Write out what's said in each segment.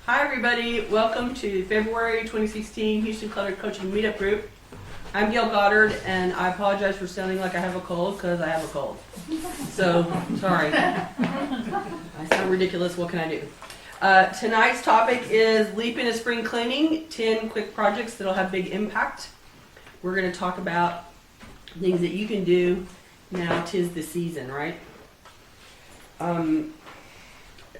Hi everybody, welcome to February 2016 Houston Clutter Coaching Meetup group. I'm Gayle Goddard and I apologize for sounding like I have a cold because I have a cold. So, sorry. I sound ridiculous, what can I do? Tonight's topic is Leap into Spring Cleaning, 10 quick projects that'll have big impact. We're going to talk about things that you can do now 'tis the season, right?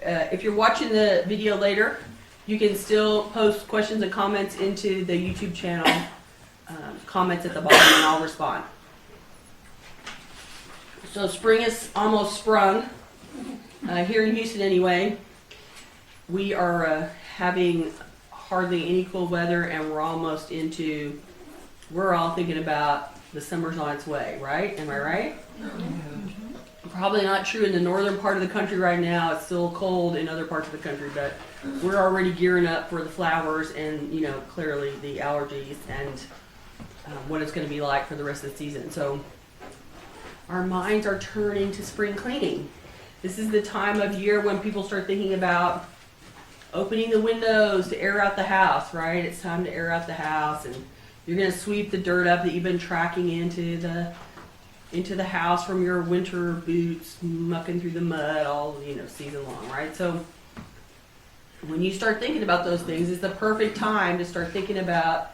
If you're watching the video later, you can still post questions and comments into the YouTube channel, comments at the bottom, and I'll respond. So spring is almost sprung, here in Houston anyway. We are having hardly any cool weather, and we're all thinking about the summer's on its way, right? Am I right? Probably not true in the northern part of the country right now. It's still cold in other parts of the country, but we're already gearing up for the flowers and, clearly the allergies and what it's going to be like for the rest of the season. So our minds are turning to spring cleaning. This is the time of year when people start thinking about opening the windows to air out the house, right? It's time to air out the house, and you're going to sweep the dirt up that you've been tracking into the house from your winter boots, mucking through the mud all, season long, right? So when you start thinking about those things, it's the perfect time to start thinking about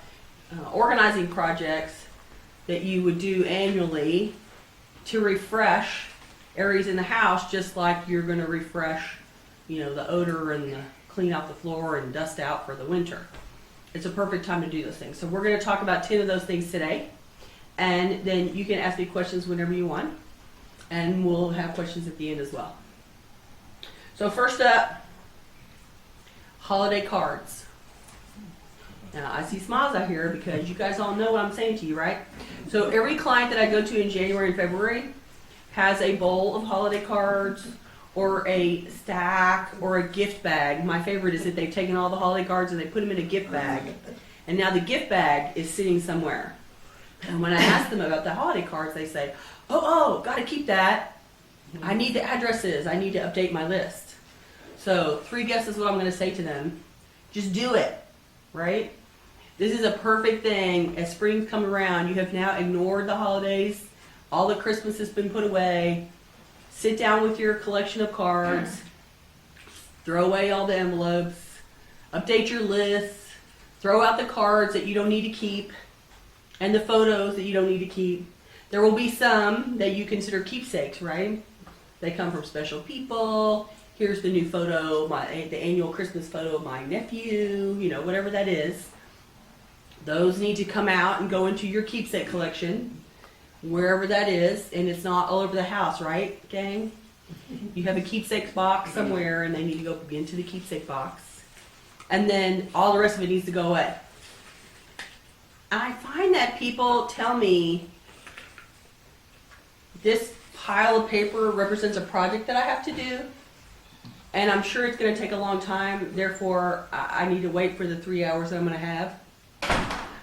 organizing projects that you would do annually to refresh areas in the house, just like you're going to refresh, the odor and clean out the floor and dust out for the winter. It's a perfect time to do those things. So we're going to talk about 10 of those things today. And then you can ask me questions whenever you want. And we'll have questions at the end as well. So first up, holiday cards. Now I see smiles out here because you guys all know what I'm saying to you, right? So every client that I go to in January and February has a bowl of holiday cards or a stack or a gift bag. My favorite is that they've taken all the holiday cards and they put them in a gift bag. And now the gift bag is sitting somewhere. And when I ask them about the holiday cards, they say, oh, got to keep that. I need the addresses. I need to update my list. So 3 guesses what I'm going to say to them. Just do it, right? This is a perfect thing. As spring's come around, you have now ignored the holidays. All the Christmas has been put away. Sit down with your collection of cards. Throw away all the envelopes. Update your lists. Throw out the cards that you don't need to keep. And the photos that you don't need to keep. There will be some that you consider keepsakes, right? They come from special people. Here's the new photo, the annual Christmas photo of my nephew, whatever that is. Those need to come out and go into your keepsake collection, wherever that is. And it's not all over the house, right, gang? You have a keepsake box somewhere, and they need to go into the keepsake box. And then all the rest of it needs to go away. I find that people tell me this pile of paper represents a project that I have to do, and I'm sure it's going to take a long time, therefore I need to wait for the 3 hours that I'm going to have.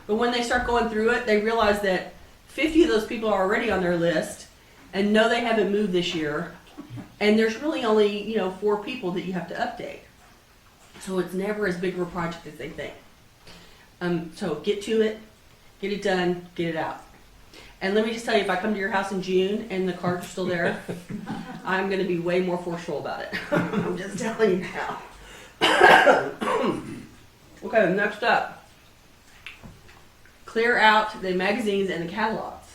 But when they start going through it, they realize that 50 of those people are already on their list and know they haven't moved this year, and there's really only 4 people that you have to update. So it's never as big of a project as they think. So get to it. Get it done, get it out. And let me just tell you, if I come to your house in June and the cards are still there, I'm going to be way more forceful about it. I'm just telling you now. Okay, next up. Clear out the magazines and the catalogs.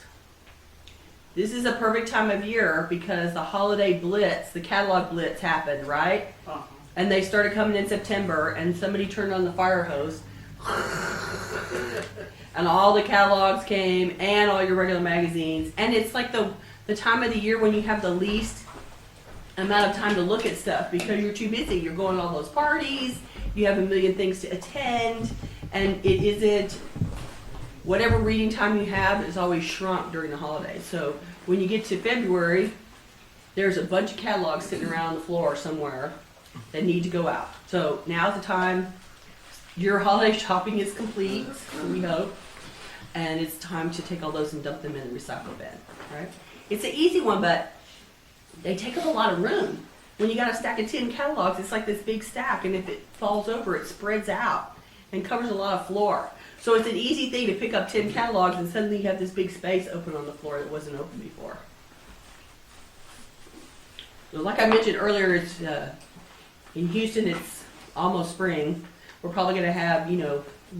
This is a perfect time of year because the holiday blitz, the catalog blitz happened, right? And they started coming in September, and somebody turned on the fire hose. And all the catalogs came and all your regular magazines. And it's like the time of the year when you have the least amount of time to look at stuff because you're too busy. You're going to all those parties. You have a million things to attend. And it isn't, whatever reading time you have is always shrunk during the holidays. So when you get to February, there's a bunch of catalogs sitting around the floor somewhere that need to go out. So now's the time. Your holiday shopping is complete, we hope, and it's time to take all those and dump them in the recycle bin, right? It's an easy one, but they take up a lot of room. When you got a stack of 10 catalogs, it's like this big stack, and if it falls over, it spreads out and covers a lot of floor. So it's an easy thing to pick up 10 catalogs and suddenly you have this big space open on the floor that wasn't open before. So like I mentioned earlier, it's in Houston, it's almost spring. We're probably going to have,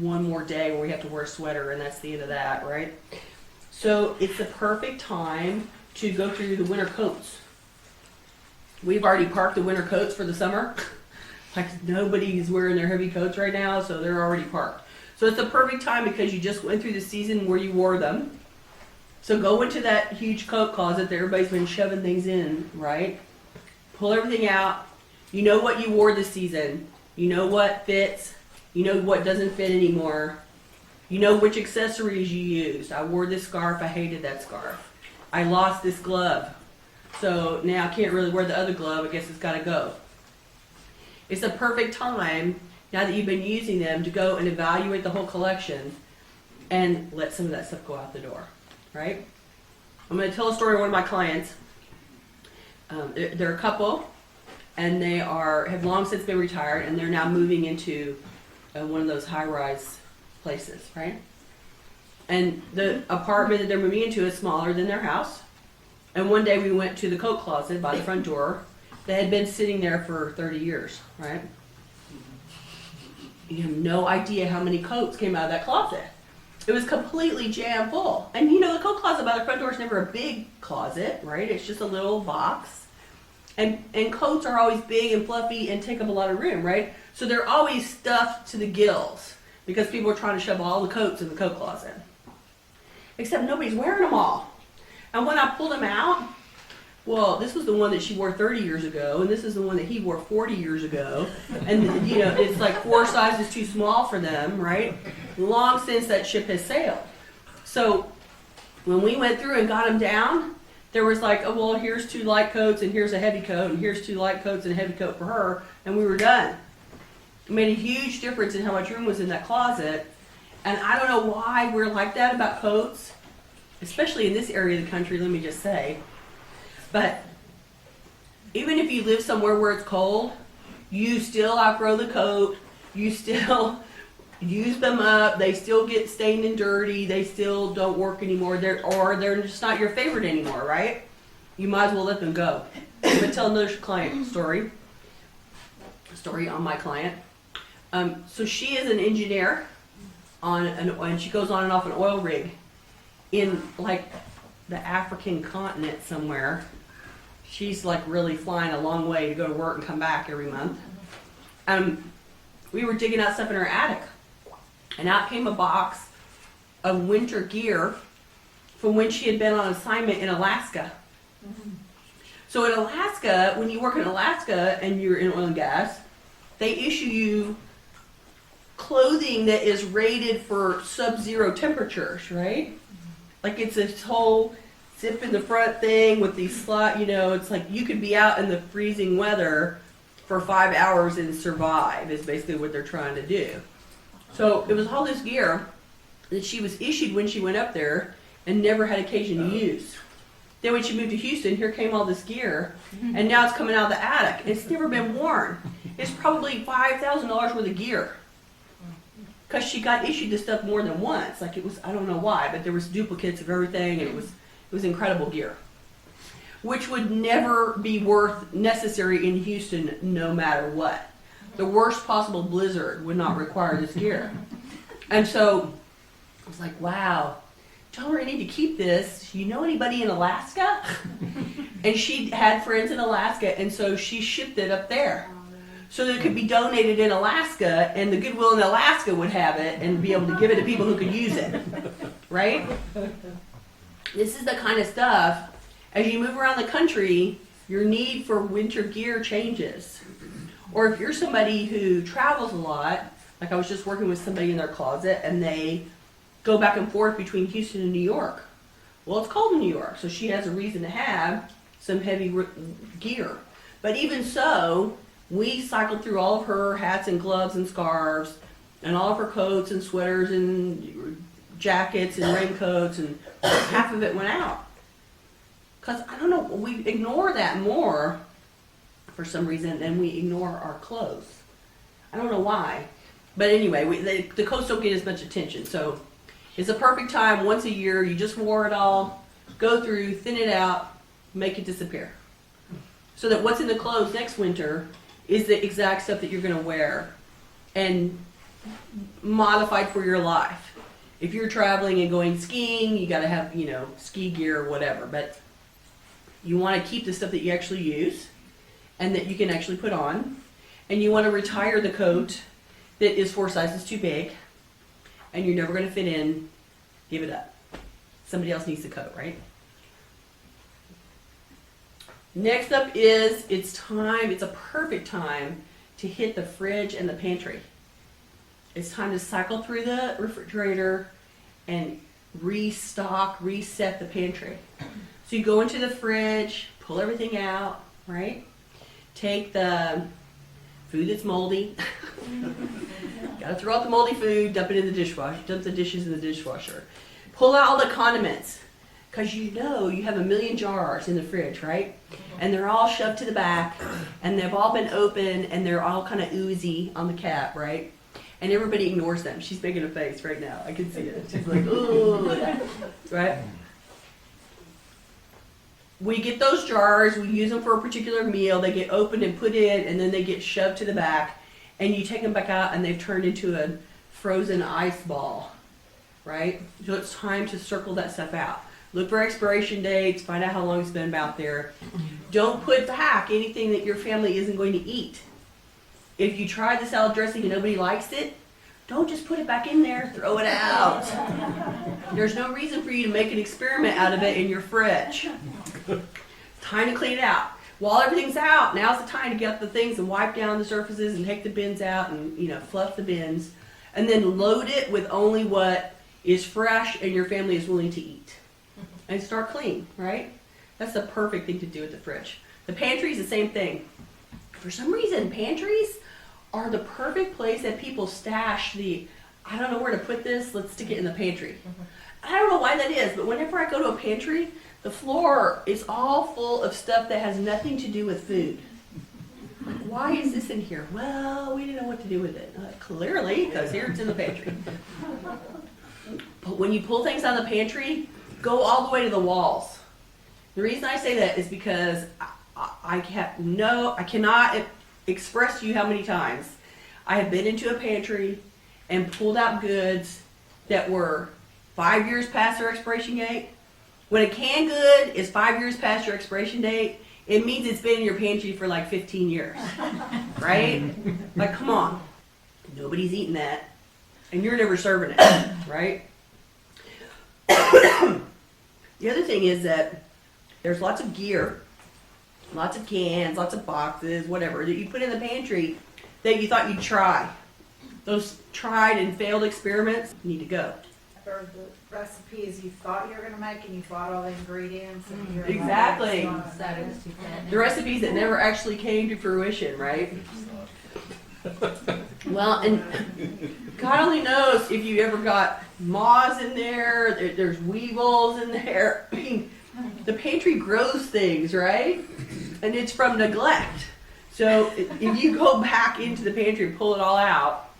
one more day where we have to wear a sweater, and that's the end of that, right? So it's the perfect time to go through the winter coats. We've already parked the winter coats for the summer. Like nobody's wearing their heavy coats right now, so they're already parked. So it's the perfect time because you just went through the season where you wore them. So go into that huge coat closet that everybody's been shoving things in, right? Pull everything out. You know what you wore this season. You know what fits. You know what doesn't fit anymore. You know which accessories you used. I wore this scarf. I hated that scarf. I lost this glove. So now I can't really wear the other glove. I guess it's got to go. It's the perfect time, now that you've been using them, to go and evaluate the whole collection and let some of that stuff go out the door, right? I'm going to tell a story of one of my clients. They're a couple, and they have long since been retired, and they're now moving into one of those high-rise places, right? And the apartment that they're moving into is smaller than their house. And one day we went to the coat closet by the front door. They had been sitting there for 30 years, right? You have no idea how many coats came out of that closet. It was completely jam full. And the coat closet by the front door is never a big closet, right? It's just a little box. And coats are always big and fluffy and take up a lot of room, right? So they're always stuffed to the gills because people are trying to shove all the coats in the coat closet. Except nobody's wearing them all. And when I pulled them out, well, this was the one that she wore 30 years ago, and this is the one that he wore 40 years ago. And, it's like 4 sizes too small for them, right? Long since that ship has sailed. So when we went through and got them down, there was like, oh, well, here's 2 light coats, and here's a heavy coat, and here's 2 light coats and a heavy coat for her, and we were done. It made a huge difference in how much room was in that closet. And I don't know why we're like that about coats, especially in this area of the country, let me just say. But even if you live somewhere where it's cold, you still outgrow the coat, you still use them up, they still get stained and dirty, they still don't work anymore, they're just not your favorite anymore, right? You might as well let them go. I'm going to tell another client story on my client. So she is an engineer and she goes on and off an oil rig in like the African continent somewhere. She's like really flying a long way to go to work and come back every month. We were digging out stuff in her attic, and out came a box of winter gear from when she had been on assignment in Alaska. Mm-hmm. So in Alaska, when you work in Alaska and you're in oil and gas, they issue you clothing that is rated for sub-zero temperatures, right? Like it's this whole zip in the front thing with these it's like you could be out in the freezing weather for 5 hours and survive is basically what they're trying to do. So it was all this gear that she was issued when she went up there and never had occasion to use. Then when she moved to Houston, here came all this gear, and now it's coming out of the attic. It's never been worn. It's probably $5,000 worth of gear. Because she got issued this stuff more than once. Like it was, I don't know why, but there was duplicates of everything, and it was incredible gear. Which would never be necessary in Houston no matter what. The worst possible blizzard would not require this gear. And so I was like, wow, tell her I need to keep this. You know anybody in Alaska? And she had friends in Alaska, and so she shipped it up there. So that it could be donated in Alaska, and the Goodwill in Alaska would have it and be able to give it to people who could use it. Right? This is the kind of stuff, as you move around the country, your need for winter gear changes. Or if you're somebody who travels a lot, like I was just working with somebody in their closet, and they go back and forth between Houston and New York. Well, it's cold in New York, so she has a reason to have some heavy gear. But even so, we cycled through all of her hats and gloves and scarves and all of her coats and sweaters and jackets and raincoats, and half of it went out. Because, I don't know, we ignore that more for some reason, and we ignore our clothes. I don't know why. But anyway, the coats don't get as much attention. So it's a perfect time, once a year, you just wore it all, go through, thin it out, make it disappear. So that what's in the clothes next winter is the exact stuff that you're going to wear and modified for your life. If you're traveling and going skiing, you got to have, ski gear or whatever. But you want to keep the stuff that you actually use and that you can actually put on. And you want to retire the coat that is 4 sizes too big and you're never going to fit in. Give it up. Somebody else needs the coat, right? Next up is it's a perfect time to hit the fridge and the pantry. It's time to cycle through the refrigerator and reset the pantry. So you go into the fridge, pull everything out, right? Take the food that's moldy. Gotta throw out the moldy food, dump it in the dishwasher, dump the dishes in the dishwasher. Pull out all the condiments, because you have a million jars in the fridge, right? And they're all shoved to the back, and they've all been open, and they're all kind of oozy on the cap, right? And everybody ignores them. She's making a face right now. I can see it. She's like, ooh, right? We get those jars, we use them for a particular meal, they get opened and put in, and then they get shoved to the back, and you take them back out, and they've turned into a frozen ice ball, right? So it's time to circle that stuff out. Look for expiration dates, find out how long it's been out there. Don't put back anything that your family isn't going to eat. If you try the salad dressing and nobody likes it, don't just put it back in there, throw it out. There's no reason for you to make an experiment out of it in your fridge. Time to clean it out. While everything's out, now's the time to get the things and wipe down the surfaces and take the bins out and fluff the bins. And then load it with only what is fresh and your family is willing to eat. And start clean, right? That's the perfect thing to do with the fridge. The pantry is the same thing. For some reason, pantries are the perfect place that people stash I don't know where to put this, let's stick it in the pantry. I don't know why that is, but whenever I go to a pantry, the floor is all full of stuff that has nothing to do with food. Like, why is this in here? Well, we didn't know what to do with it. Clearly, because here it's in the pantry. But when you pull things out of the pantry, go all the way to the walls. The reason I say that is because I cannot express to you how many times I have been into a pantry and pulled out goods that were 5 years past their expiration date. When a canned good is 5 years past your expiration date, it means it's been in your pantry for like 15 years, right? Like, come on. Nobody's eating that, and you're never serving it, right? The other thing is that there's lots of gear, lots of cans, lots of boxes, whatever, that you put in the pantry that you thought you'd try. Those tried and failed experiments need to go. Or the recipes you thought you were going to make and you bought all the ingredients. And you're Exactly. Like, The recipes that never actually came to fruition, right? Well, and God only knows if you ever got moths in there, there's weevils in there. I mean, the pantry grows things, right? And it's from neglect. So if you go back into the pantry and pull it all out,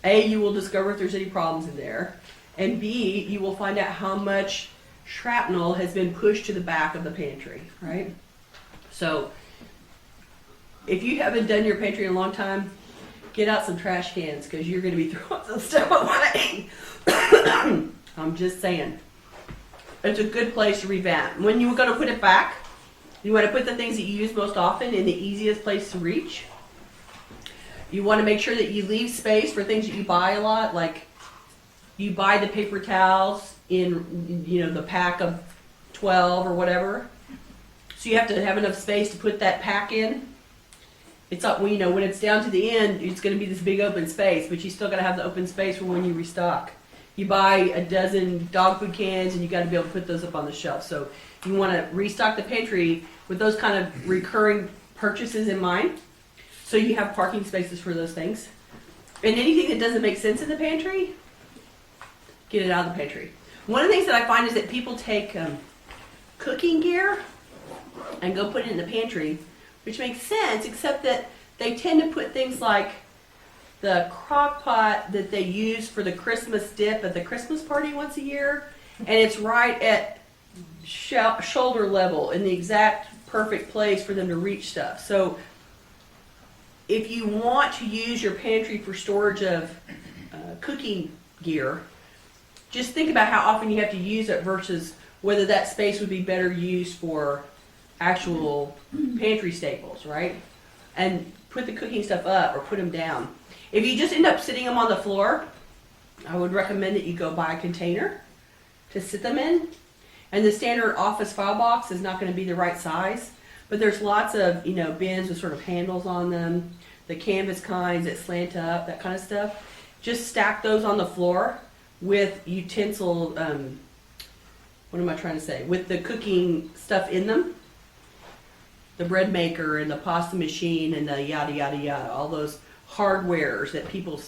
A, you will discover if there's any problems in there. And B, you will find out how much shrapnel has been pushed to the back of the pantry, right? So if you haven't done your pantry in a long time, get out some trash cans because you're going to be throwing some stuff away. I'm just saying. It's a good place to revamp. When you're going to put it back, you want to put the things that you use most often in the easiest place to reach. You want to make sure that you leave space for things that you buy a lot, like you buy the paper towels in, the pack of 12 or whatever. So you have to have enough space to put that pack in. It's up, when it's down to the end, it's going to be this big open space, but you still got to have the open space for when you restock. You buy a dozen dog food cans and you got to be able to put those up on the shelf. So you want to restock the pantry with those kind of recurring purchases in mind. So you have parking spaces for those things. And anything that doesn't make sense in the pantry, get it out of the pantry. One of the things that I find is that people take cooking gear and go put it in the pantry which makes sense, except that they tend to put things like the crock pot that they use for the Christmas dip at the Christmas party once a year, and it's right at shoulder level in the exact perfect place for them to reach stuff. So if you want to use your pantry for storage of cooking gear, just think about how often you have to use it versus whether that space would be better used for actual pantry staples, right? And put the cooking stuff up or put them down. If you just end up sitting them on the floor, I would recommend that you go buy a container to sit them in. And the standard office file box is not going to be the right size, but there's lots of, bins with sort of handles on them, the canvas kinds that slant up, that kind of stuff. Just stack those on the floor with utensil, what am I trying to say? With the cooking stuff in them. The bread maker and the pasta machine and the yada, yada, yada. All those hardwares that people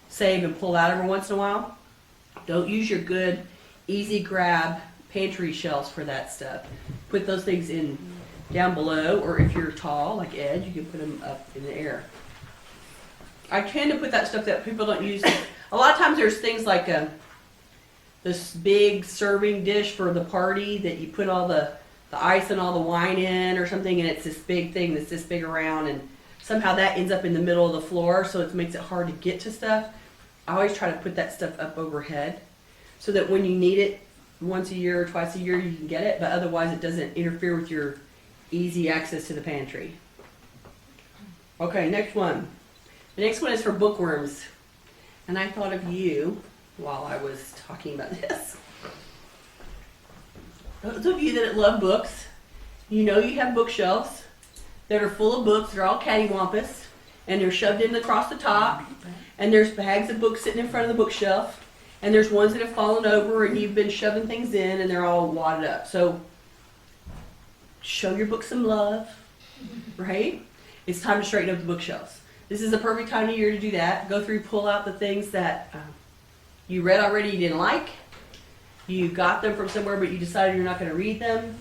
save and pull out every once in a while. Don't use your good, easy grab pantry shelves for that stuff. Put those things in down below, or if you're tall, like Ed, you can put them up in the air. I tend to put that stuff that people don't use. A lot of times there's things like this big serving dish for the party that you put all the ice and all the wine in or something, and it's this big thing that's this big around, and somehow that ends up in the middle of the floor, so it makes it hard to get to stuff. I always try to put that stuff up overhead so that when you need it once a year or twice a year, you can get it, but otherwise it doesn't interfere with your easy access to the pantry. Okay, next one. The next one is for bookworms. And I thought of you while I was talking about this. Those of you that love books, you have bookshelves that are full of books. They're all cattywampus, and they're shoved in across the top, and there's bags of books sitting in front of the bookshelf, and there's ones that have fallen over, and you've been shoving things in, and they're all wadded up. So show your books some love, right? It's time to straighten up the bookshelves. This is the perfect time of year to do that. Go through, pull out the things that you read already you didn't like. You got them from somewhere, but you decided you're not going to read them.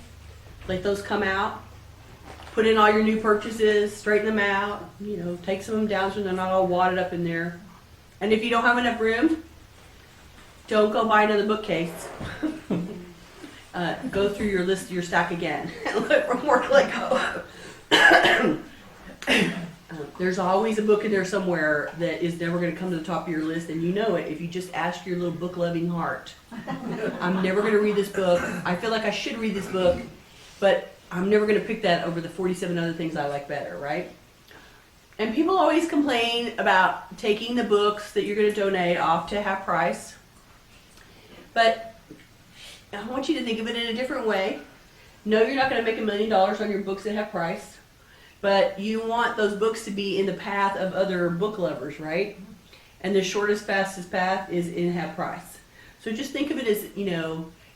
Let those come out. Put in all your new purchases, straighten them out. Take some of them down so they're not all wadded up in there. And if you don't have enough room, don't go buy another bookcase. Go through your list, your stack again, and look for more to let go. There's always a book in there somewhere that is never going to come to the top of your list, and you know it if you just ask your little book-loving heart. I'm never going to read this book. I feel like I should read this book, but I'm never going to pick that over the 47 other things I like better, right? And people always complain about taking the books that you're going to donate off to half price. But I want you to think of it in a different way. No, you're not going to make $1 million on your books at half price. But you want those books to be in the path of other book lovers, right? And the shortest, fastest path is in half price. So just think of it as,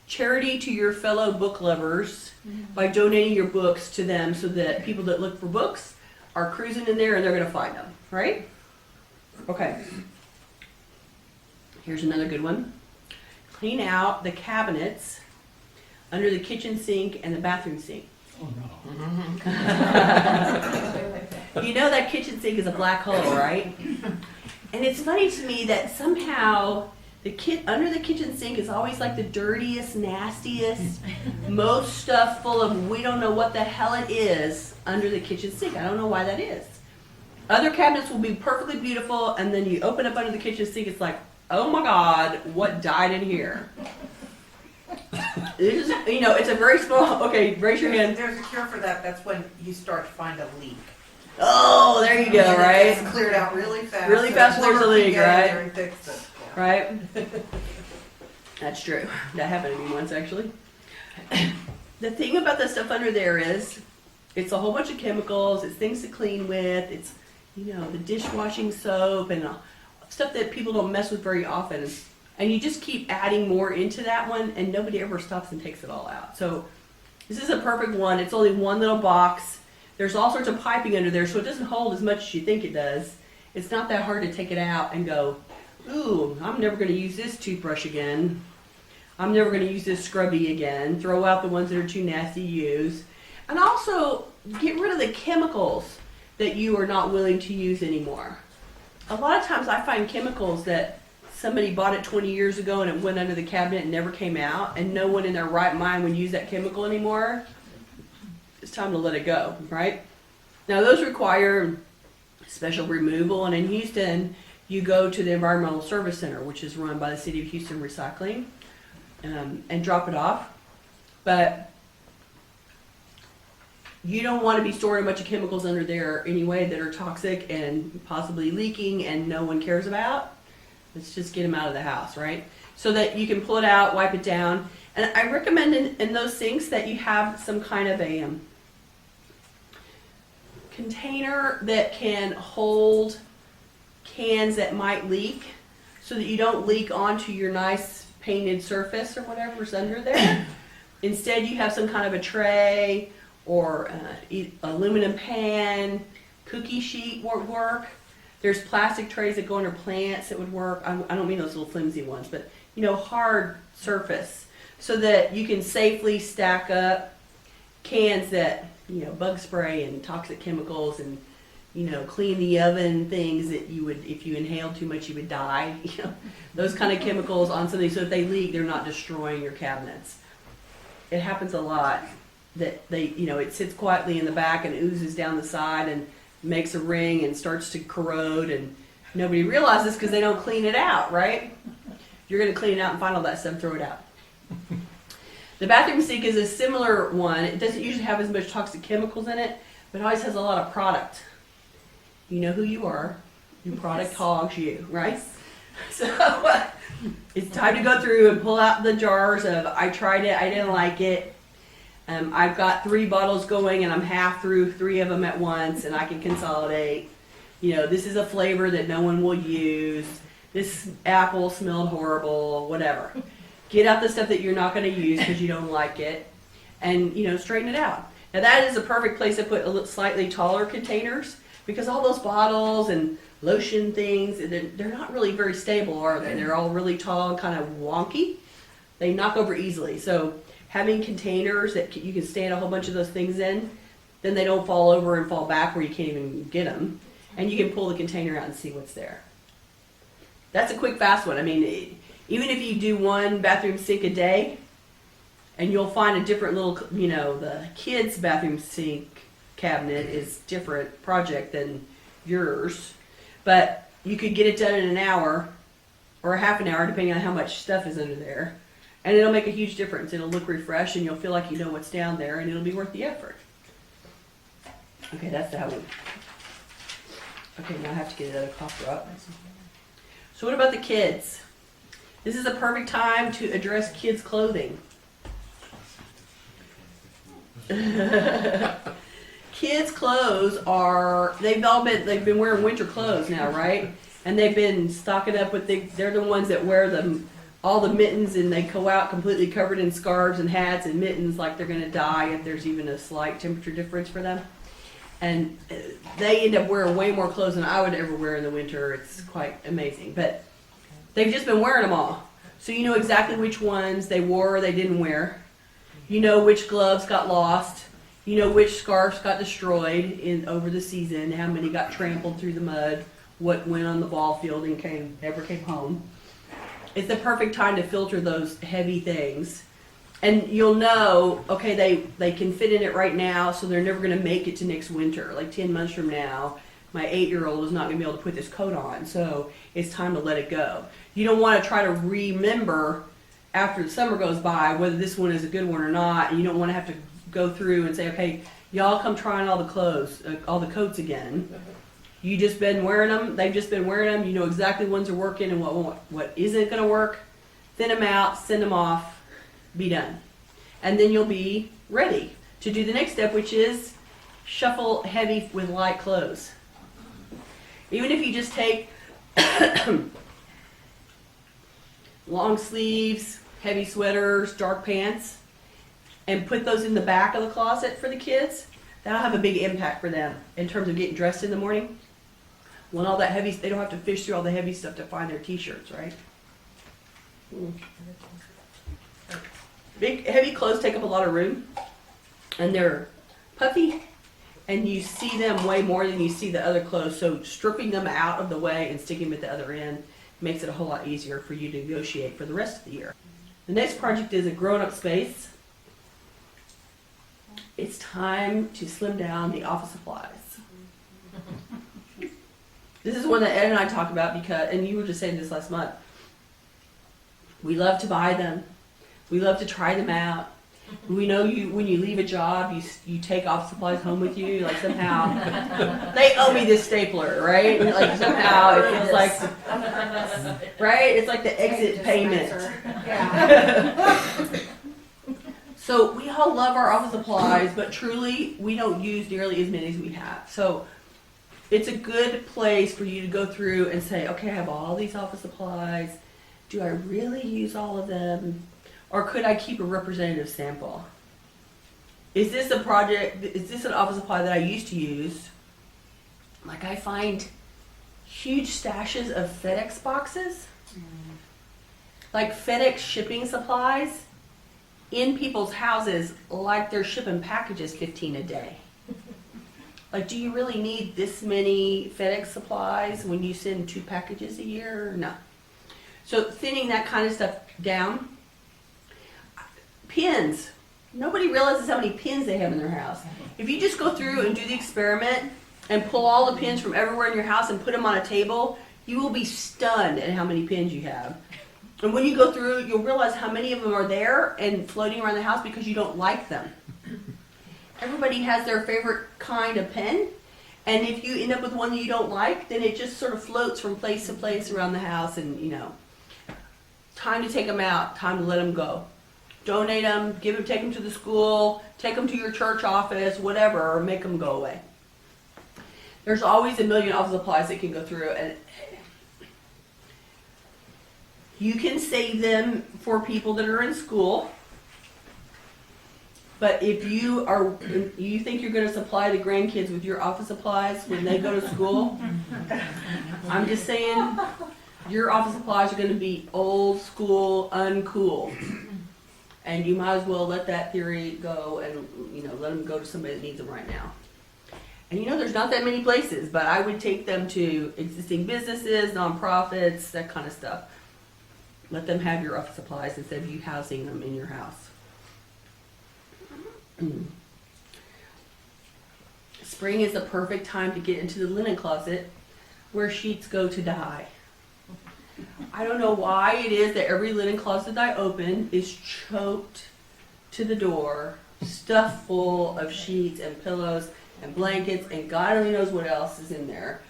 charity to your fellow book lovers by donating your books to them so that people that look for books are cruising in there and they're going to find them, right? Okay. Here's another good one. Clean out the cabinets under the kitchen sink and the bathroom sink. Oh, no. That kitchen sink is a black hole, right? And it's funny to me that somehow under the kitchen sink is always like the dirtiest, nastiest, most stuff full of we don't know what the hell it is under the kitchen sink. I don't know why that is. Other cabinets will be perfectly beautiful, and then you open up under the kitchen sink, it's like, oh my God, what died in here? It's a very small, okay, raise your hand. There's a cure for that. That's when you start to find a leak. Oh, there you go, And right? It's cleared out really fast. Really fast when there's a leak, right? And fix it. Right? That's true. That happened to me once, actually. The thing about the stuff under there is, it's a whole bunch of chemicals, it's things to clean with, it's, the dishwashing soap and stuff that people don't mess with very often. And you just keep adding more into that one, and nobody ever stops and takes it all out. So this is a perfect one. It's only one little box. There's all sorts of piping under there, so it doesn't hold as much as you think it does. It's not that hard to take it out and go, ooh, I'm never going to use this toothbrush again. I'm never going to use this scrubby again. Throw out the ones that are too nasty to use. And also, get rid of the chemicals that you are not willing to use anymore. A lot of times I find chemicals that somebody bought it 20 years ago and it went under the cabinet and never came out, and no one in their right mind would use that chemical anymore. It's time to let it go, right? Now those require special removal, and in Houston, you go to the Environmental Service Center, which is run by the City of Houston Recycling, and drop it off. But you don't want to be storing a bunch of chemicals under there anyway that are toxic and possibly leaking and no one cares about. Let's just get them out of the house, right? So that you can pull it out, wipe it down. And I recommend in those sinks that you have some kind of a container that can hold cans that might leak, so that you don't leak onto your nice painted surface or whatever's under there. Instead, you have some kind of a tray or aluminum pan, cookie sheet would work. There's plastic trays that go under plants that would work. I don't mean those little flimsy ones, but hard surface, so that you can safely stack up cans that bug spray and toxic chemicals and clean the oven things that you would, if you inhaled too much, you would die. Those kind of chemicals on something, so if they leak, they're not destroying your cabinets. It happens a lot that it sits quietly in the back and oozes down the side and makes a ring and starts to corrode, and nobody realizes because they don't clean it out, right? You're going to clean it out and find all that stuff and throw it out. The bathroom sink is a similar one. It doesn't usually have as much toxic chemicals in it, but it always has a lot of product. You know who you are. Your product hogs you, right? So it's time to go through and pull out the jars of, I tried it, I didn't like it. I've got 3 bottles going and I'm half through 3 of them at once and I can consolidate. This is a flavor that no one will use. This apple smelled horrible, whatever. Get out the stuff that you're not going to use because you don't like it, and straighten it out. Now that is a perfect place to put slightly taller containers, because all those bottles and lotion things, they're not really very stable, are they? They're all really tall and kind of wonky. They knock over easily. So having containers that you can stand a whole bunch of those things in, then they don't fall over and fall back where you can't even get them. And you can pull the container out and see what's there. That's a quick, fast one. I mean, even if you do one bathroom sink a day, and you'll find a different little, the kids' bathroom sink cabinet is different project than yours, but you could get it done in an hour or a half an hour, depending on how much stuff is under there, and it'll make a huge difference. It'll look refreshed, and you'll feel like you know what's down there, and it'll be worth the effort. Okay, that's that one. Okay, now I have to get another cough drop. So what about the kids? This is a perfect time to address kids' clothing. Kids' clothes they've been wearing winter clothes now, right? And they've been stocking up with they're the ones that wear all the mittens, and they go out completely covered in scarves and hats and mittens like they're going to die if there's even a slight temperature difference for them. And they end up wearing way more clothes than I would ever wear in the winter. It's quite amazing. But they've just been wearing them all. So you know exactly which ones they wore or they didn't wear. You know which gloves got lost. You know which scarves got destroyed over the season, how many got trampled through the mud, what went on the ball field and never came home. It's the perfect time to filter those heavy things. And you'll know, okay, they can fit in it right now, so they're never going to make it to next winter. Like 10 months from now, my 8-year-old is not going to be able to put this coat on, so it's time to let it go. You don't want to try to remember after the summer goes by whether this one is a good one or not, and you don't want to have to go through and say, okay, y'all come trying all the clothes, all the coats again. You just been wearing them, they've just been wearing them, you know exactly ones are working and what isn't going to work. Thin them out, send them off. Be done. And then you'll be ready to do the next step, which is shuffle heavy with light clothes. Even if you just take long sleeves, heavy sweaters, dark pants, and put those in the back of the closet for the kids, that'll have a big impact for them in terms of getting dressed in the morning. When all that heavy, they don't have to fish through all the heavy stuff to find their t-shirts, right? Big, heavy clothes take up a lot of room, and they're puffy, and you see them way more than you see the other clothes. So stripping them out of the way and sticking them at the other end makes it a whole lot easier for you to negotiate for the rest of the year. The next project is a grown-up space. It's time to slim down the office supplies. This is one that Ed and I talk about because, and you were just saying this last month, we love to buy them. We love to try them out. We know you when you leave a job, you take office supplies home with you. Like somehow, they owe me this stapler, right? And like somehow it feels like, right? It's like the exit payment. Yeah. So we all love our office supplies, but truly we don't use nearly as many as we have. So it's a good place for you to go through and say, okay, I have all these office supplies. Do I really use all of them? Or could I keep a representative sample? Is this a project, is this an office supply that I used to use? Like I find huge stashes of FedEx boxes, like FedEx shipping supplies in people's houses like they're shipping packages 15 a day. Like, do you really need this many FedEx supplies when you send 2 packages a year? No. So thinning that kind of stuff down. Pins. Nobody realizes how many pins they have in their house. If you just go through and do the experiment and pull all the pins from everywhere in your house and put them on a table, you will be stunned at how many pins you have. And when you go through, you'll realize how many of them are there and floating around the house because you don't like them. Everybody has their favorite kind of pen, and if you end up with one that you don't like, then it just sort of floats from place to place around the house, and time to take them out, time to let them go. Donate them, take them to the school, take them to your church office, whatever, or make them go away. There's always a million office supplies that can go through, and you can save them for people that are in school. But if you think you're going to supply the grandkids with your office supplies when they go to school, I'm just saying your office supplies are going to be old school, uncool. And you might as well let that theory go and let them go to somebody that needs them right now. And there's not that many places, but I would take them to existing businesses, nonprofits, that kind of stuff. Let them have your office supplies instead of you housing them in your house. Spring is the perfect time to get into the linen closet where sheets go to die. I don't know why it is that every linen closet I open is choked to the door, stuffed full of sheets and pillows and blankets, and God only knows what else is in there.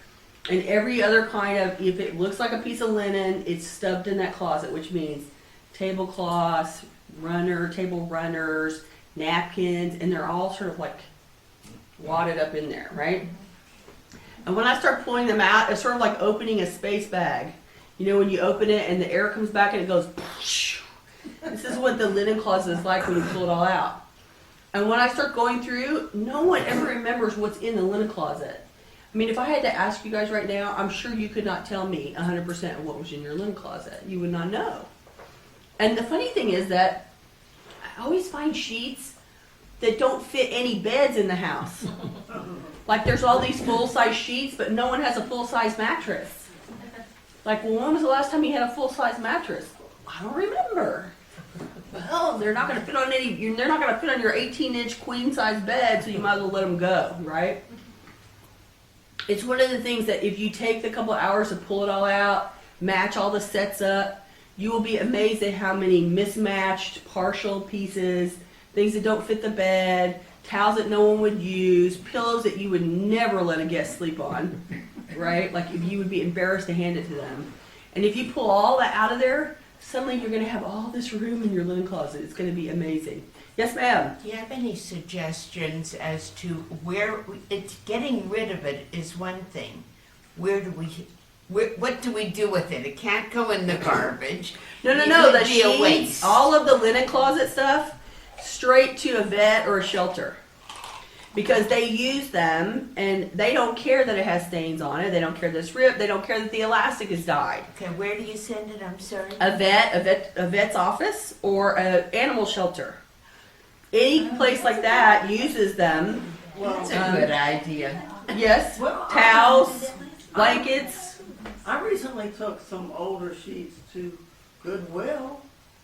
And every other kind of, if it looks like a piece of linen, it's stuffed in that closet, which means tablecloths, table runners, napkins, and they're all sort of like wadded up in there, right? And when I start pulling them out, it's sort of like opening a space bag. When you open it and the air comes back and it goes, this is what the linen closet is like when you pull it all out. And when I start going through, no one ever remembers what's in the linen closet. I mean, if I had to ask you guys right now, I'm sure you could not tell me 100% of what was in your linen closet. You would not know. And the funny thing is that I always find sheets that don't fit any beds in the house. Like there's all these full-size sheets, but no one has a full-size mattress. Like, well, when was the last time you had a full-size mattress? I don't remember. Well, they're not going to fit on they're not going to fit on your 18-inch queen-size bed, so you might as well let them go, right? It's one of the things that if you take the couple hours to pull it all out, match all the sets up, you will be amazed at how many mismatched partial pieces, things that don't fit the bed, towels that no one would use, pillows that you would never let a guest sleep on, right? Like if you would be embarrassed to hand it to them. And if you pull all that out of there, suddenly you're going to have all this room in your linen closet. It's going to be amazing. Yes, ma'am? Do you have any suggestions as to where it's getting rid of it is one thing. What do we do with it? It can't go in the garbage. No. It The would be a sheets, waste. all of the linen closet stuff, straight to a vet or a shelter. Because they use them, and they don't care that it has stains on it. They don't care that it's ripped. They don't care that the elastic is dyed. Okay, where do you send it? I'm sorry. A vet's office, or an animal shelter. Any place like that uses them, Well, That's a good idea. Yes, well, towels, blankets. I recently took some older sheets to Goodwill.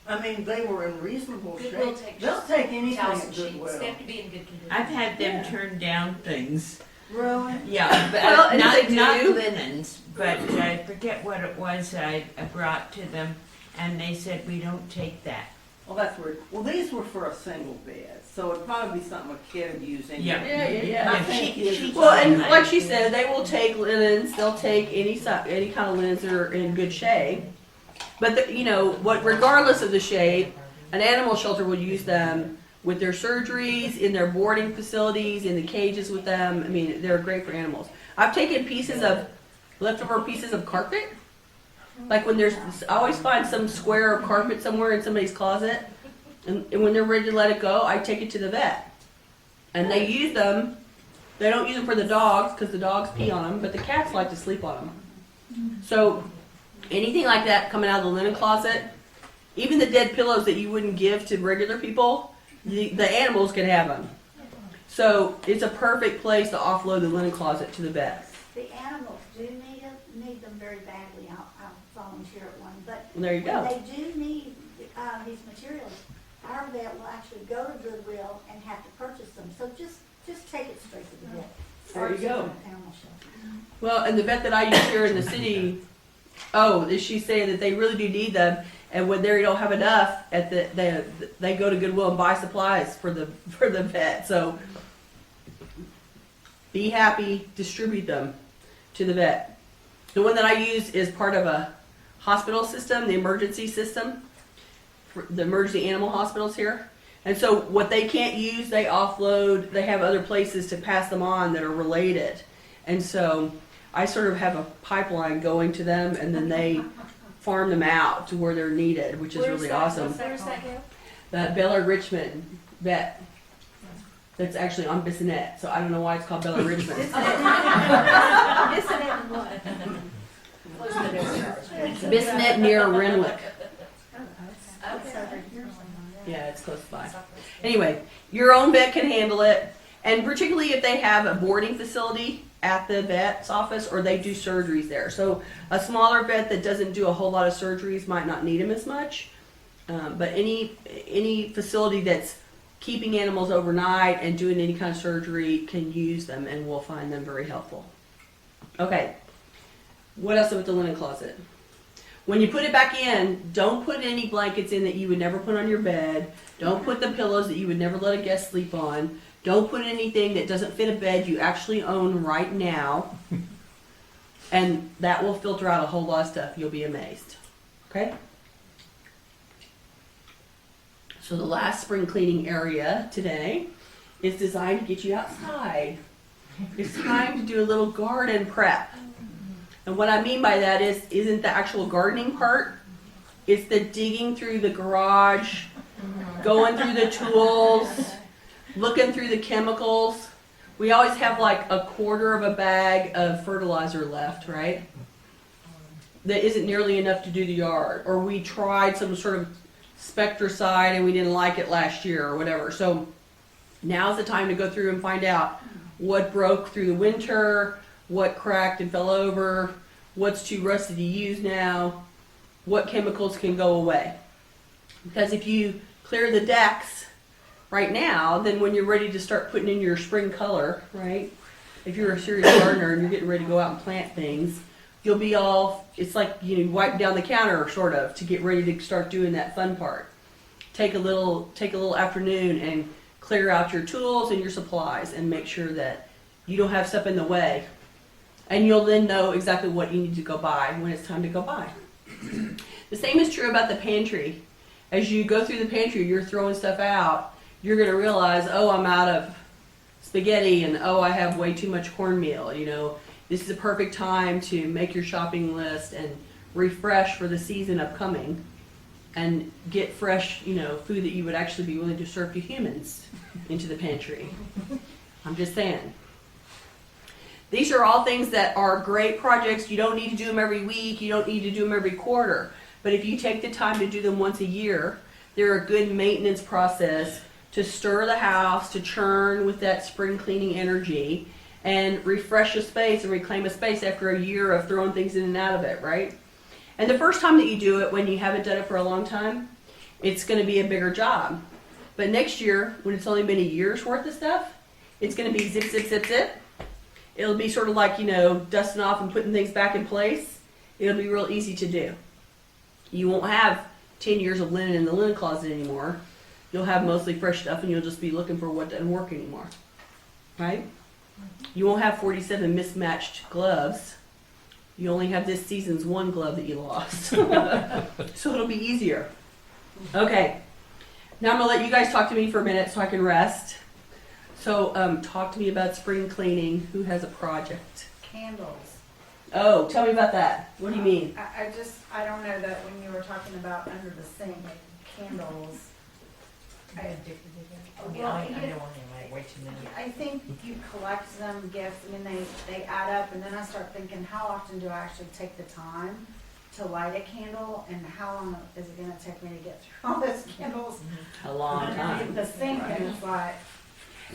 I mean, they were in reasonable Goodwill shape. takes They'll take anything towels at and sheets. Goodwill. They have to be in good condition. I've had them Yeah. turn down things. Really? Yeah, but Well, and not, they do. not linens, but I forget what it was I brought to them, and they said, we don't take that. Well, that's weird. Well, these were for a single bed, so it'd probably be something a kid would use anyway. Yeah. Yeah. I Yeah, think she- kids- she- Well, and like she said, they will take linens. They'll take any kind of linens that are in good shape. But regardless of the shape, an animal shelter will use them with their surgeries, in their boarding facilities, in the cages with them. I mean, they're great for animals. I've taken leftover pieces of carpet. Like when I always find some square of carpet somewhere in somebody's closet, and when they're ready to let it go, I take it to the vet. And they use them. They don't use them for the dogs because the dogs pee on them, but the cats like to sleep on them. So anything like that coming out of the linen closet, even the dead pillows that you wouldn't give to regular people, the animals can have them. So it's a perfect place to offload the linen closet to the vet. The animals do need them very badly. I'll volunteer at one, but And there you when go. they do need these materials, our vet will actually go to Goodwill and have to purchase them. So just take it straight to the vet. There you go. Animal shelter. Well, and the vet that I use here in the city, is she saying that they really do need them, and when they don't have enough, they go to Goodwill and buy supplies for the vet. So be happy, distribute them to the vet. The one that I use is part of a hospital system, the emergency system, for the emergency animal hospitals here. And so what they can't use, they offload. They have other places to pass them on that are related. And so I sort of have a pipeline going to them, and then they farm them out to where they're needed, which is really awesome. Where's that go? The Bella Richmond vet. That's actually on Bissonnette, so I don't know why it's called Bella Richmond. Bissonnette near Renwick. It's over here somewhere. Yeah, it's close by. Anyway, your own vet can handle it, and particularly if they have a boarding facility at the vet's office or they do surgeries there. So a smaller vet that doesn't do a whole lot of surgeries might not need them as much, but any facility that's keeping animals overnight and doing any kind of surgery can use them, and we'll find them very helpful. Okay, what else with the linen closet? When you put it back in, don't put any blankets in that you would never put on your bed. Don't put the pillows that you would never let a guest sleep on. Don't put anything that doesn't fit a bed you actually own right now. And that will filter out a whole lot of stuff. You'll be amazed. Okay? So the last spring cleaning area today is designed to get you outside. It's time to do a little garden prep. And what I mean by that isn't the actual gardening part. It's the digging through the garage, going through the tools, looking through the chemicals. We always have like a quarter of a bag of fertilizer left, right? That isn't nearly enough to do the yard. Or we tried some sort of spectricide and we didn't like it last year or whatever. So now's the time to go through and find out what broke through the winter, what cracked and fell over, what's too rusty to use now, what chemicals can go away. Because if you clear the decks right now, then when you're ready to start putting in your spring color, right? If you're a serious gardener and you're getting ready to go out and plant things, you'll be all, it's like, wipe down the counter sort of to get ready to start doing that fun part. Take a little afternoon and clear out your tools and your supplies and make sure that you don't have stuff in the way. And you'll then know exactly what you need to go buy when it's time to go buy. The same is true about the pantry. As you go through the pantry, you're throwing stuff out, you're going to realize, I'm out of spaghetti, and I have way too much cornmeal. This is a perfect time to make your shopping list and refresh for the season upcoming and get fresh, food that you would actually be willing to serve to humans into the pantry. I'm just saying. These are all things that are great projects. You don't need to do them every week. You don't need to do them every quarter. But if you take the time to do them once a year, they're a good maintenance process to stir the house, to churn with that spring cleaning energy, and refresh a space and reclaim a space after a year of throwing things in and out of it, right? And the first time that you do it, when you haven't done it for a long time, it's going to be a bigger job. But next year, when it's only been a year's worth of stuff, it's going to be zip, zip, zip, zip. It'll be sort of like, dusting off and putting things back in place. It'll be real easy to do. You won't have 10 years of linen in the linen closet anymore. You'll have mostly fresh stuff, and you'll just be looking for what doesn't work anymore, right? You won't have 47 mismatched gloves. You only have this season's one glove that you lost. So it'll be easier. Okay. Now I'm going to let you guys talk to me for a minute so I can rest. So talk to me about spring cleaning. Who has a project? Candles. Oh, tell me about that. What do you mean? I don't know that when you were talking about under the sink, candles. I think you collect them gifts, they add up, and then I start thinking, how often do I actually take the time to light a candle, and how long is it gonna take me to get through all those candles? A long time. The sink, and it's like,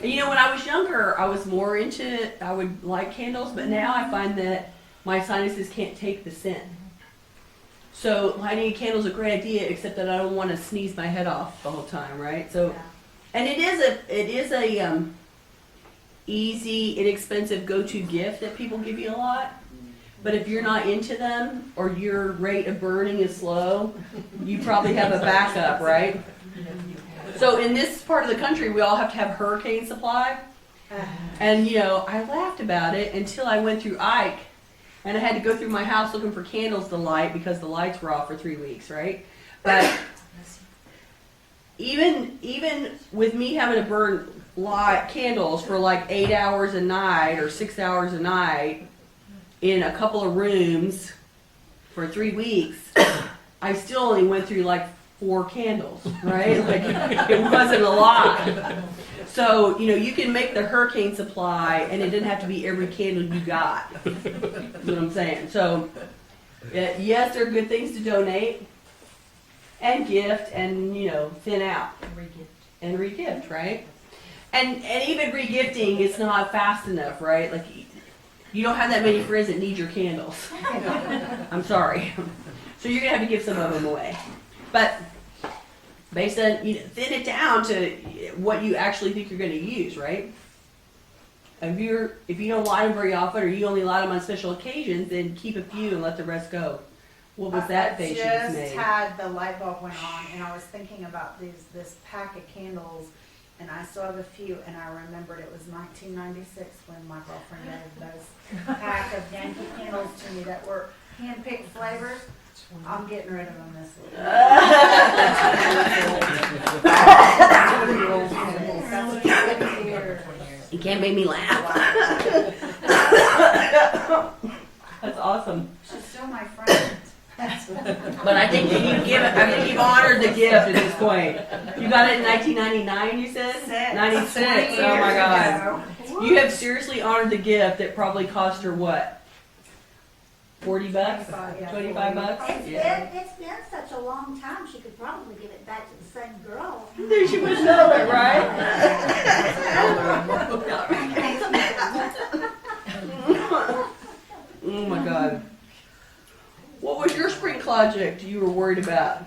And when I was younger, I was more into, I would light candles, but now I find that my sinuses can't take the scent. So lighting a candle is a great idea, except that I don't want to sneeze my head off the whole time, right? So, yeah. and it is a easy, inexpensive go-to gift that people give you a lot. But if you're not into them, or your rate of burning is slow, you probably have a backup, right? So in this part of the country, we all have to have hurricane supply. And I laughed about it until I went through Ike, and I had to go through my house looking for candles to light because the lights were off for 3 weeks, right? But even with me having to burn candles for like 8 hours a night or 6 hours a night in a couple of rooms for 3 weeks, I still only went through like 4 candles, right? Like it wasn't a lot. So, you can make the hurricane supply, and it didn't have to be every candle you got. That's what I'm saying. So, yes, there are good things to donate and gift and, thin out. And re-gift, right? And even re-gifting is not fast enough, right? Like, you don't have that many friends that need your candles. I'm sorry. So you're going to have to give some of them away. But based on, thin it down to what you actually think you're going to use, right? If you don't light them very often, or you only light them on special occasions, then keep a few and let the rest go. What was that face you just made? I just had the light bulb went on, and I was thinking about this pack of candles, and I still have a few, and I remembered it was 1996 when my girlfriend gave those pack of Yankee candles to me that were hand-picked flavors. I'm getting rid of them this week. You can't make me laugh. That's awesome. She's still my friend. But I think you've honored the gift at this point. You got it in 1999, you said? 96. Oh my God. You have seriously honored the gift that probably cost her what? $40? 25 bucks? It's been such a long time, she could probably give it back to the same girl. Then she would know it, right? Oh my God. What was your spring project you were worried about?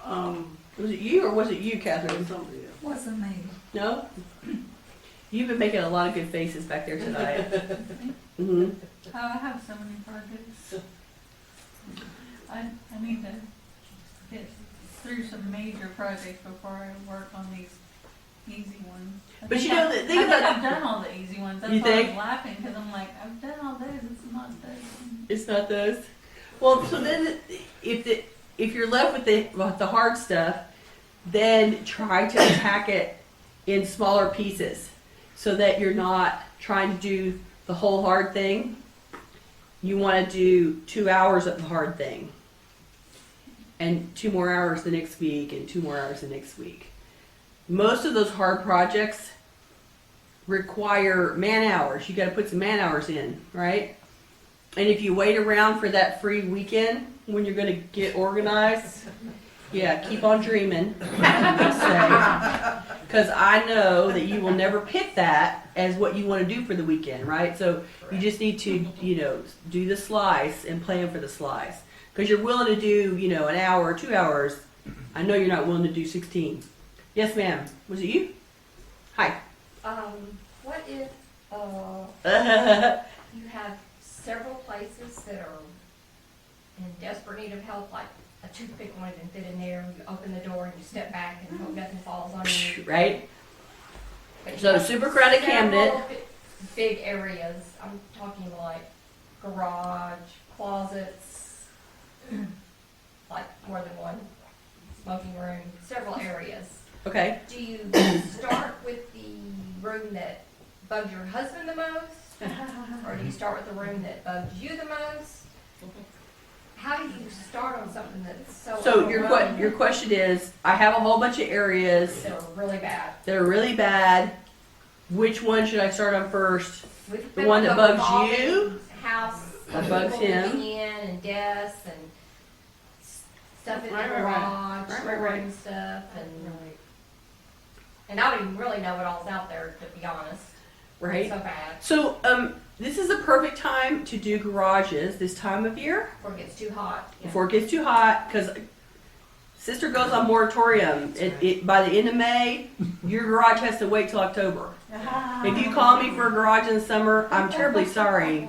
Was it you or was it you, Catherine? Somebody else. Wasn't me. No? You've been making a lot of good faces back there tonight. Mm-hmm. Oh, I have so many projects. I need to get through some major projects before I work on these easy ones. But you know, I think think about I've done all the easy ones. That's You why think? I'm laughing, because I'm like, I've done all those. It's not those. it's not those. Well, so then if you're left with the hard stuff, then try to attack it in smaller pieces so that you're not trying to do the whole hard thing. You want to do 2 hours of the hard thing, and 2 more hours the next week, and 2 more hours the next week. Most of those hard projects require man hours. You got to put some man hours in, right? And if you wait around for that free weekend when you're going to get organized, Yeah, keep on dreaming. Because I know that you will never pick that as what you want to do for the weekend, right? So you just need to, do the slice and plan for the slice. Because you're willing to do, an hour or 2 hours. I know you're not willing to do 16. Yes, ma'am. Was it you? Hi. What if you have several places that are in desperate need of help, like a toothpick won't even fit in there, you open the door and you step back and hope nothing falls on you. Right? But you So have super crowded several cabinet. big areas, I'm talking like garage, closets, like more than one, smoking room, several areas. Okay. Do you start with the room that bugs your husband the most? Or do you start with the room that bugs you the most? How do you start on something that's so So your overwhelming question is, I have a whole bunch of areas that are really bad? that are really bad. Which one should I start on first? We've The been one like that a bugs revolving you? House. That bugs people him? moving in and desks and stuff in Right, the right, garage, right, storing stuff and I don't even really know what all's out there, to be honest. Right? It's so bad So this is the perfect time to do garages this time of year before it gets too hot. before it gets too hot, because sister goes on moratorium. By the end of May, your garage has to wait till October. If you call me for a garage in the summer, I'm terribly sorry.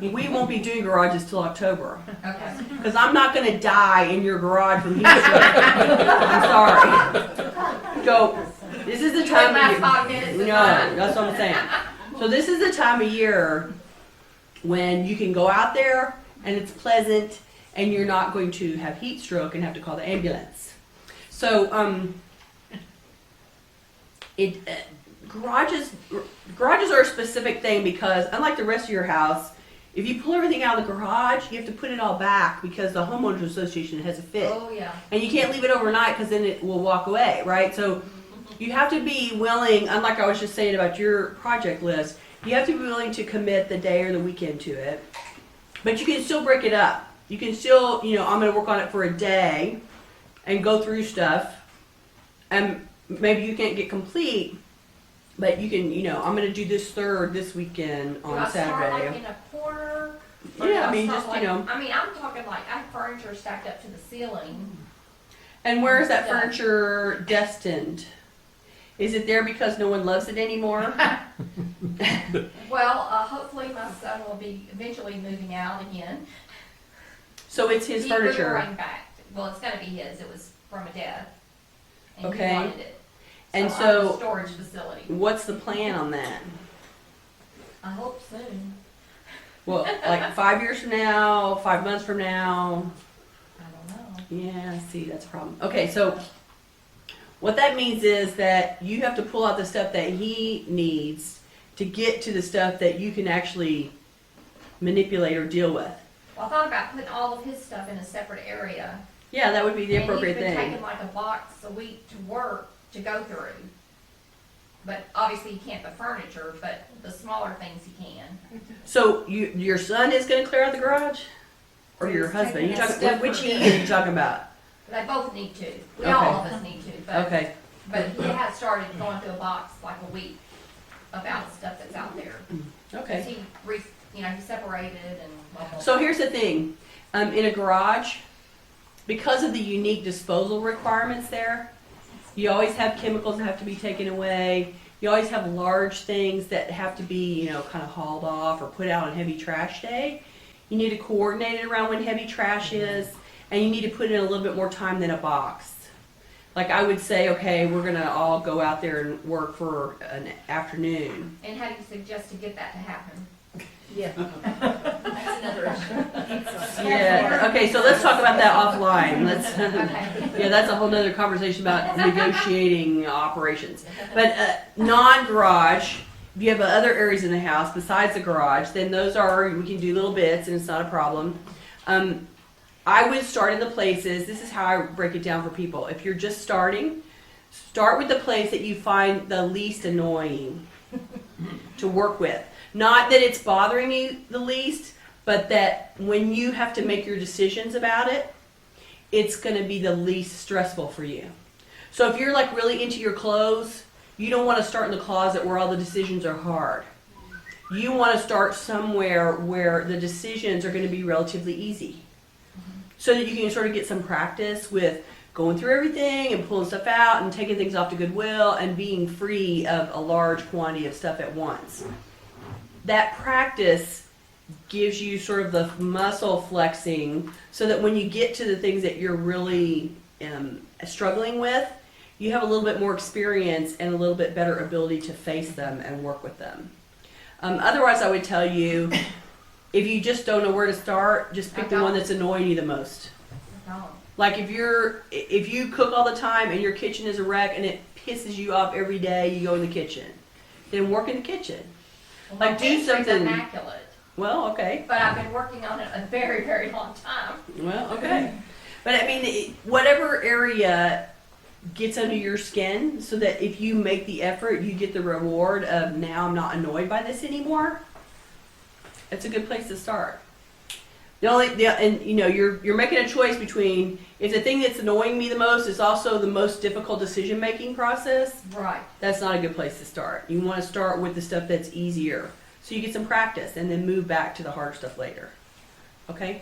We won't be doing garages till October. Okay. Because I'm not going to die in your garage from heat stroke. I'm sorry. So this is the You time wait of last year. 5 minutes. No, that's what I'm saying. So this is the time of year when you can go out there and it's pleasant and you're not going to have heat stroke and have to call the ambulance. So garages are a specific thing because unlike the rest of your house, if you pull everything out of the garage, you have to put it all back because the homeowners association has a fit. Oh, yeah. And you can't leave it overnight because then it will walk away, right? So you have to be willing, unlike I was just saying about your project list, you have to be willing to commit the day or the weekend to it. But you can still break it up. You can still, I'm going to work on it for a day and go through stuff. And maybe you can't get complete, but you can, I'm going to do this third this weekend Do on I start Saturday. like in a corner? Or do Yeah, I mean, start just, like, I mean, I'm talking like I have furniture stacked up to the ceiling. And where is that Yeah. furniture destined? Is it there because no one loves it anymore? Well, hopefully my son will be eventually moving out again. So it's his He furniture. boomeranged back. Well, it's gonna be his. It was from a death. And Okay. he wanted it. And I have so- a storage facility. What's the plan on that? I hope soon. Well, like 5 years from now, 5 months from now? I don't know. Yeah, see, that's a problem. Okay, so what that means is that you have to pull out the stuff that he needs to get to the stuff that you can actually manipulate or deal with. Well, I thought about putting all of his stuff in a separate area. Yeah, that would be the And appropriate he's been thing. taking like a box a week to work to go through. But obviously he can't put furniture, but the smaller things he can. So your son is going to clear out the garage? Or your husband? You taking a talking, which step he are you talking about? They both need to. We Okay. all of us need to. But, Okay. but he has started going through a box like a week about stuff that's out there. Okay. Because he separated and blah, blah, So blah. here's the thing, in a garage, because of the unique disposal requirements there, you always have chemicals that have to be taken away. You always have large things that have to be, kind of hauled off or put out on heavy trash day. You need to coordinate it around when heavy trash is, and you need to put in a little bit more time than a box. Like I would say, okay, we're gonna all go out there and work for an afternoon. And how do you suggest to get that to happen? Yeah. That's another issue. Yeah, okay, so let's talk about that offline. Let's, Okay. yeah, that's a whole nother conversation about negotiating operations. But non-garage, if you have other areas in the house besides the garage, then those we can do little bits and it's not a problem. I would start in the places, this is how I break it down for people. If you're just starting, start with the place that you find the least annoying to work with. Not that it's bothering you the least, but that when you have to make your decisions about it, it's going to be the least stressful for you. So if you're like really into your clothes, you don't want to start in the closet where all the decisions are hard. You want to start somewhere where the decisions are going to be relatively easy, so that you can sort of get some practice with going through everything and pulling stuff out and taking things off to Goodwill and being free of a large quantity of stuff at once. That practice gives you sort of the muscle flexing so that when you get to the things that you're really struggling with, you have a little bit more experience and a little bit better ability to face them and work with them. Otherwise, I would tell you, if you just don't know where to start, just pick the one that's annoying you the most. No. Like if you cook all the time and your kitchen is a wreck and it pisses you off every day, you go in the kitchen. Then work in the kitchen. Well, Like, my do pantry's something- immaculate, Well, okay. but I've been working on it a very, very long time. Well, okay. But I mean, whatever area gets under your skin, so that if you make the effort, you get the reward of now I'm not annoyed by this anymore. It's a good place to start. And you know, you're making a choice between if the thing that's annoying me the most is also the most difficult decision making process. Right. That's not a good place to start. You want to start with the stuff that's easier, so you get some practice, and then move back to the harder stuff later. Okay?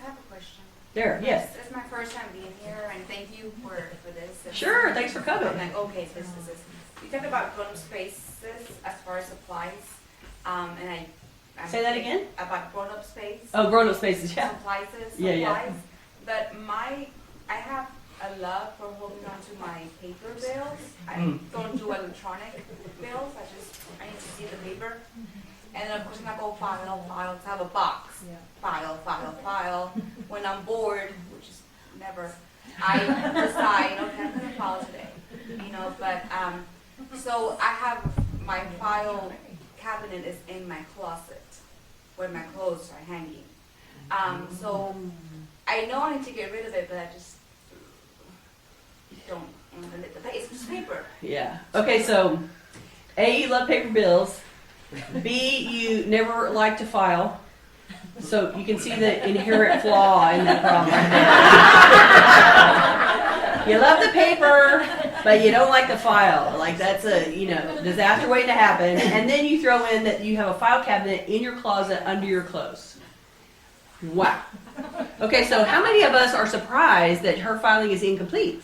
I have a question. There. Yes. This is my first time being here, and thank you for this. It's- Sure. Thanks for coming. I'm like, okay, this is. You talked about grown spaces as far as supplies, and I'm Say that again? About grown-up space. Oh, grown-up spaces. Yeah. Supplies. Yeah. But I have a love for holding on to my paper bills. I don't do electronic bills. I need to see the paper. And then of course I go file. I have a box. File. When I'm bored, which is never, I decide, okay, I'm gonna file today. But so I have my file cabinet is in my closet where my clothes are hanging. So I know I need to get rid of it, but I just don't want to the paper. It's just paper. Yeah. Okay, so A, you love paper bills. B, you never like to file. So you can see the inherent flaw in that problem right there. You love the paper, but you don't like the file. Like that's a, disaster waiting to happen. And then you throw in that you have a file cabinet in your closet under your clothes. Wow. Okay, so how many of us are surprised that her filing is incomplete?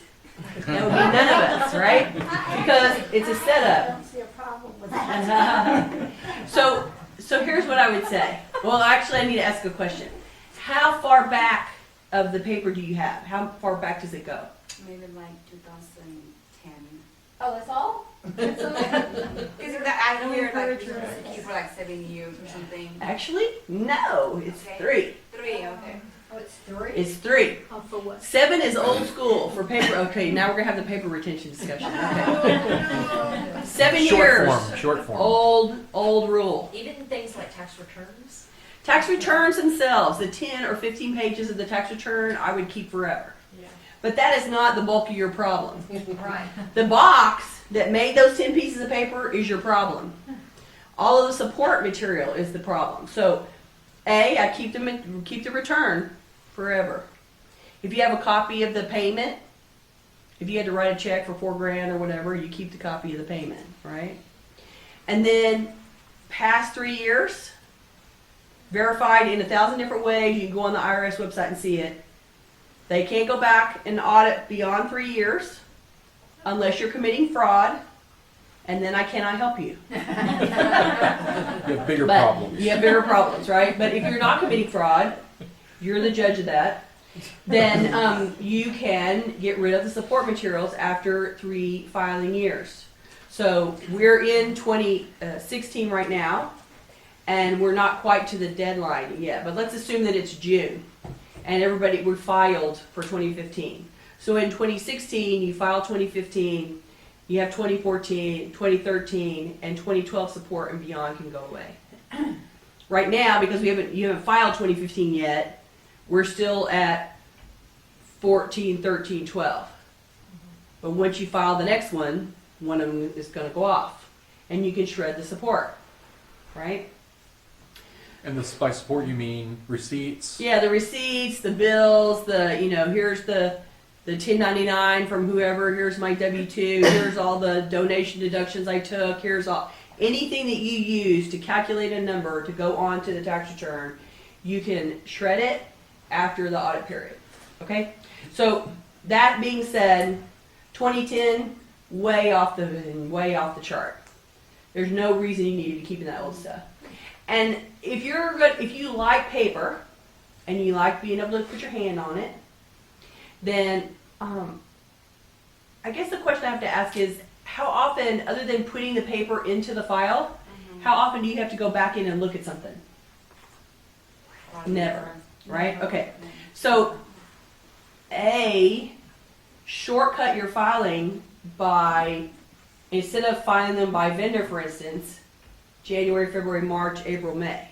That would be none of us, right? Because it's a I setup. don't see a problem with that. So here's what I would say. Well, actually, I need to ask a question. How far back of the paper do you have? How far back does it go? Maybe like 2010. Oh, that's all? Because I know you're like you keep for like 7 years or something. Actually, no. It's Okay. 3. 3, okay. Oh, it's 3? It's 3. Oh, for what? 7 is old school for paper. Okay, now we're gonna have the paper retention discussion. Okay. 7 years. Short form. Old rule. Even things like tax returns? Tax returns themselves, the 10 or 15 pages of the tax return, I would keep forever. Yeah. But that is not the bulk of your problem. Right. The box that made those 10 pieces of paper is your problem. All of the support material is the problem. So, A, I keep the return forever. If you have a copy of the payment, if you had to write a check for $4,000 or whatever, you keep the copy of the payment, right? And then, past 3 years, verified in 1,000 different ways. You can go on the IRS website and see it. They can't go back and audit beyond 3 years unless you're committing fraud, and then I cannot help you. You have bigger But problems. you have bigger problems, right? But if you're not committing fraud, you're the judge of that, then you can get rid of the support materials after 3 filing years. So we're in 2016 right now, and we're not quite to the deadline yet, but let's assume that it's June, and we filed for 2015. So in 2016, you file 2015, you have 2014, 2013, and 2012 support and beyond can go away. Right now, because you haven't filed 2015 yet, we're still at 14, 13, 12. But once you file the next one of them is going to go off, and you can shred the support, right? And this by support you mean receipts? Yeah, the receipts, the bills, here's the 1099 from whoever, here's my W-2, here's all the donation deductions I took, here's all, anything that you use to calculate a number to go on to the tax return, you can shred it after the audit period, okay? So, that being said, 2010, way off the chart. There's no reason you need to be keeping that old stuff. And if you like paper, and you like being able to put your hand on it, then I guess the question I have to ask is, how often, other than putting the paper into the file, how often do you have to go back in and look at something? Never, right? Okay. So, shortcut your filing by, instead of filing them by vendor, for instance, January, February, March, April, May.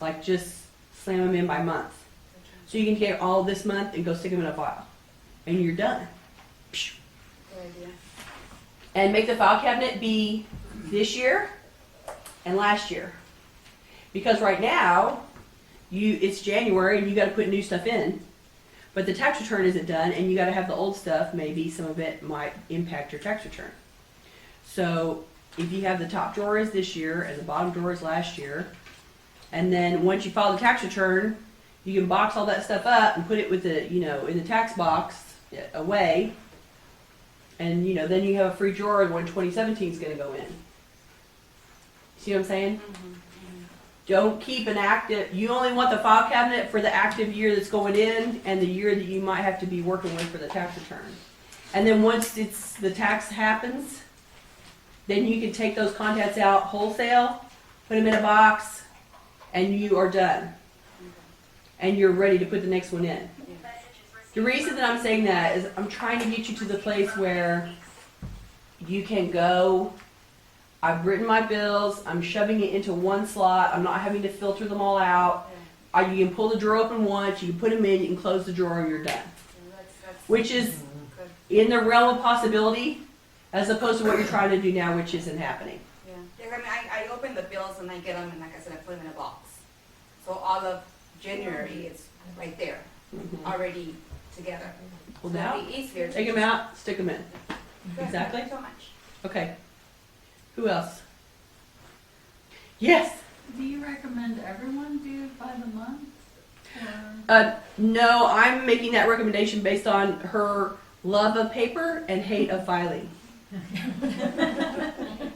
Like, just slam them in by month. So you can get all this month and go stick them in a file. And you're done. Good idea. And make the file cabinet be this year and last year. Because right now, it's January and you got to put new stuff in. But the tax return isn't done and you got to have the old stuff. Maybe some of it might impact your tax return. So if you have the top drawer is this year and the bottom drawer is last year, and then once you file the tax return, you can box all that stuff up and put it with the, in the tax box away. And, then you have a free drawer when 2017 is going to go in. See what I'm saying? Don't keep an active, you only want the file cabinet for the active year that's going in and the year that you might have to be working with for the tax return. And then once the tax happens, then you can take those contents out wholesale, put them in a box, and you are done. And you're ready to put the next one in. The reason that I'm saying that is I'm trying to get you to the place where you can go, I've written my bills, I'm shoving it into one slot, I'm not having to filter them all out. You can pull the drawer open once, you can put them in, you can close the drawer, and you're done. Which is in the realm of possibility, as opposed to what you're trying to do now, which isn't happening. Yeah, I open the bills and I get them, and like I said, I put them in a box. So all of January, it's right there, already together. Pull So them out, it'll be easier to take them out, stick them in. Good. Exactly. Thank you so much. Okay. Who else? Yes. Do you recommend everyone do it by the month? Or? No, I'm making that recommendation based on her love of paper and hate of filing.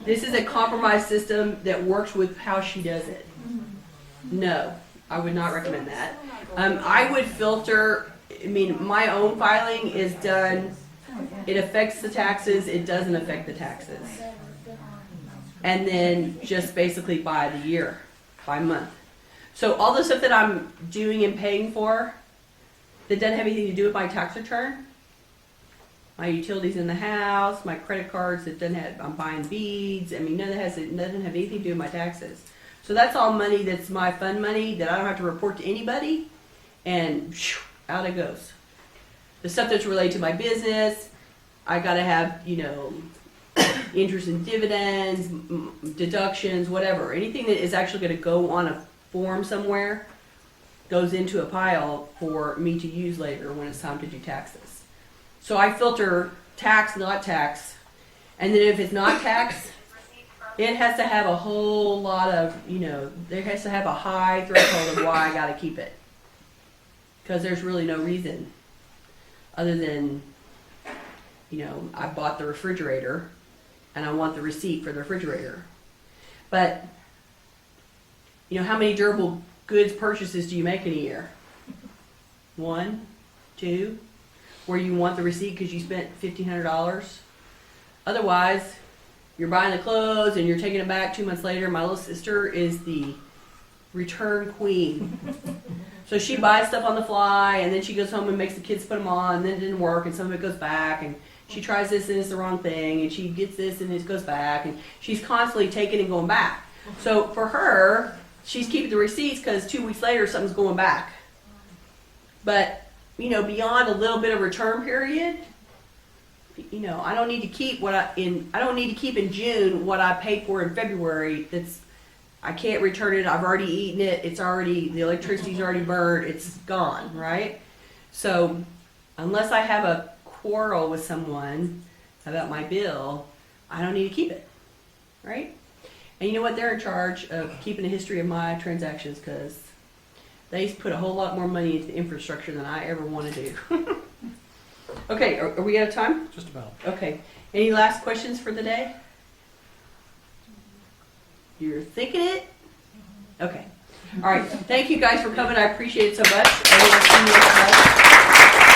This is a compromise system that works with how she does it. No, I would not recommend that. I would filter, my own filing is done, it affects the taxes, it doesn't affect the taxes. And then just basically by the year, by month. So all the stuff that I'm doing and paying for that doesn't have anything to do with my tax return, my utilities in the house, my credit cards that doesn't have, I'm buying beads, none of that doesn't have anything to do with my taxes. So that's all money that's my fund money that I don't have to report to anybody, and out it goes. The stuff that's related to my business, I gotta have, interest and dividends, deductions, whatever. Anything that is actually gonna go on a form somewhere goes into a pile for me to use later when it's time to do taxes. So I filter tax, not tax, and then if it's not tax, it has to have a whole lot of, there has to have a high threshold of why I gotta keep it. Because there's really no reason other than, I bought the refrigerator and I want the receipt for the refrigerator. But, how many durable goods purchases do you make in a year? 1, 2, where you want the receipt because you spent $1,500. Otherwise, you're buying the clothes and you're taking it back 2 months later. My little sister is the return queen. So she buys stuff on the fly and then she goes home and makes the kids put them on, and then it didn't work and some of it goes back, and she tries this and it's the wrong thing, and she gets this and it goes back, and she's constantly taking and going back. So for her, she's keeping the receipts because 2 weeks later something's going back. But, beyond a little bit of return period, I don't need to keep I don't need to keep in June what I paid for in February. I can't return it. I've already eaten it. The electricity's already burned. It's gone, right? So unless I have a quarrel with someone about my bill, I don't need to keep it, right? And you know what? They're in charge of keeping a history of my transactions because they put a whole lot more money into the infrastructure than I ever want to do. Okay, are we out of time? Just about. Okay. Any last questions for the day? You're thinking it? Okay. All right. Thank you guys for coming. I appreciate it so much. And we'll see you next time.